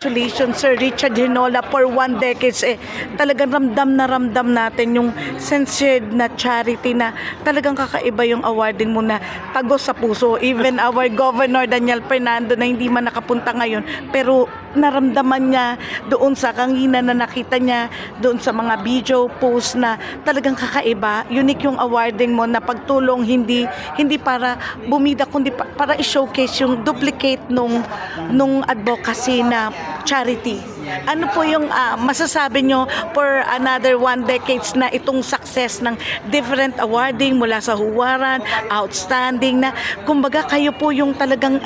Congratulations, Sir Richard Hinola, for 1 decade. Talagang ramdam natin yung sincere na charity na talagang kakaiba yung awarding mo na tagos sa puso. Even our Governor Daniel Fernando na hindi man nakapunta ngayon, pero naramdaman niya doon sa kangina na nakita niya, doon sa mga video post na talagang kakaiba. Unique yung awarding mo na pagtulong, hindi para bumida, kundi para i-showcase yung duplicate nung advocacy na charity. Ano po yung masasabi nyo for another 1 decades na itong success ng different awarding mula sa huwaran, outstanding na kumbaga kayo po yung talagang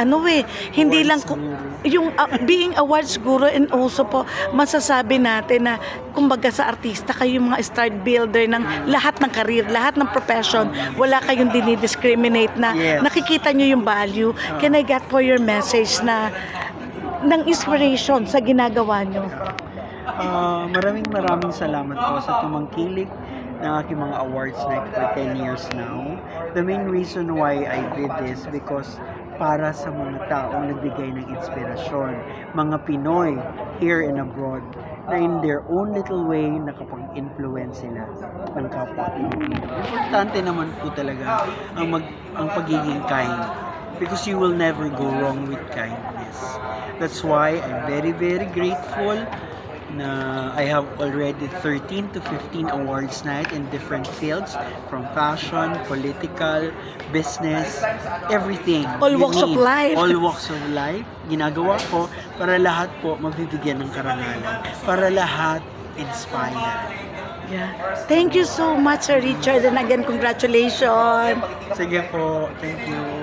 hindi lang yung being award siguro, and also po masasabi natin na kumbaga sa artista kayo yung mga start builder ng lahat ng career, lahat ng profession, wala kayong dinidiscriminate na nakikita nyo yung value. Can I get for your message na ng inspiration sa ginagawa nyo? Maraming salamat po sa tumangkilik ng aking mga awards night for 10 years now. The main reason why I did this because para sa mga taong nagbigay ng inspirasyon, mga Pinoy here and abroad, na in their own little way nakapag-influence sila ng kapwa Pilipino. Importante naman po talaga ang pagiging kind, because you will never go wrong with kindness. That's why I'm very grateful na I have already 13 to 15 awards night in different fields, from fashion, political, business, everything. All walks of life. All walks of life. Ginagawa ko para lahat po mabibigyan ng karangalan. Para lahat inspired. Yeah. Thank you so much, Sir Richard, and again, congratulations. Sige po. Thank you.